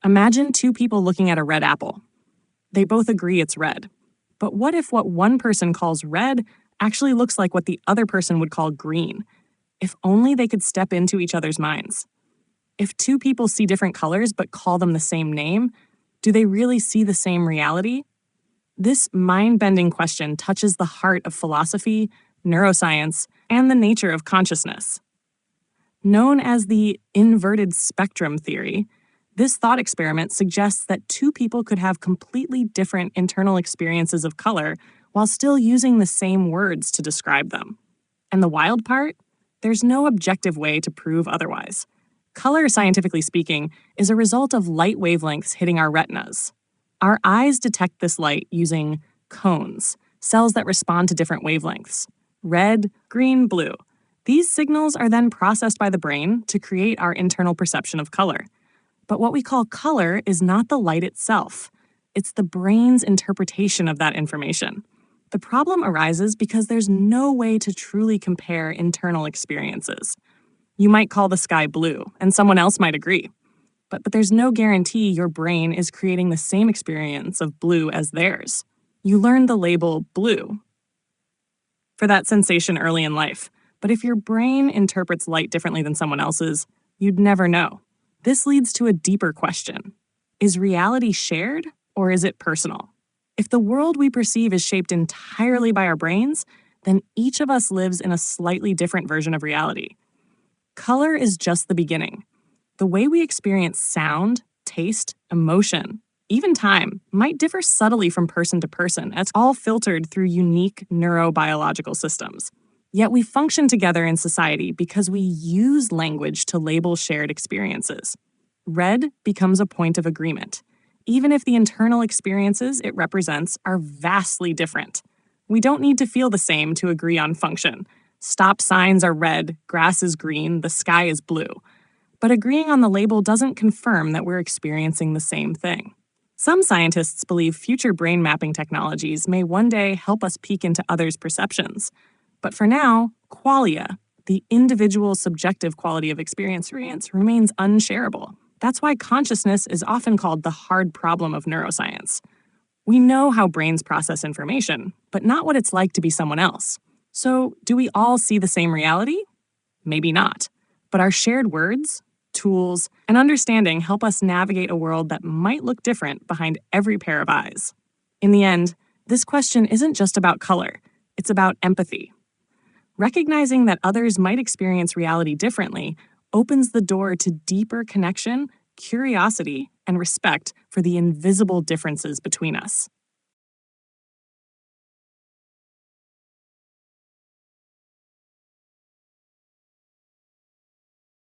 Imagine two people looking at a red apple. They both agree it's red. But what if what one person calls red actually looks like what the other person would call green? If only they could step into each other's minds. If two people see different colors but call them the same name, do they really see the same reality? This mind-bending question touches the heart of philosophy, neuroscience, and the nature of consciousness. Known as the inverted spectrum theory, this thought experiment suggests that two people could have completely different internal experiences of color while still using the same words to describe them. And the wild part? There's no objective way to prove otherwise. Color, scientifically speaking, is a result of light wavelengths hitting our retinas. Our eyes detect this light using cones, cells that respond to different wavelengths: red, green, blue. These signals are then processed by the brain to create our internal perception of color. But what we call color is not the light itself. It's the brain's interpretation of that information. The problem arises because there's no way to truly compare internal experiences. You might call the sky blue, and someone else might agree. But there's no guarantee your brain is creating the same experience of blue as theirs. You learn the label blue for that sensation early in life. But if your brain interprets light differently than someone else's, you'd never know. This leads to a deeper question. Is reality shared, or is it personal? If the world we perceive is shaped entirely by our brains, then each of us lives in a slightly different version of reality. Color is just the beginning. The way we experience sound, taste, emotion, even time, might differ subtly from person to person, as all filtered through unique neurobiological systems. Yet we function together in society because we use language to label shared experiences. Red becomes a point of agreement, even if the internal experiences it represents are vastly different. We don't need to feel the same to agree on function. Stop signs are red, grass is green, the sky is blue. But agreeing on the label doesn't confirm that we're experiencing the same thing. Some scientists believe future brain mapping technologies may one day help us peek into others' perceptions. But for now, qualia, the individual subjective quality of experience, remains unshareable. That's why consciousness is often called the hard problem of neuroscience. We know how brains process information, but not what it's like to be someone else. So, do we all see the same reality? Maybe not. But our shared words, tools, and understanding help us navigate a world that might look different behind every pair of eyes. In the end, this question isn't just about color, it's about empathy. Recognizing that others might experience reality differently opens the door to deeper connection, curiosity, and respect for the invisible differences between us.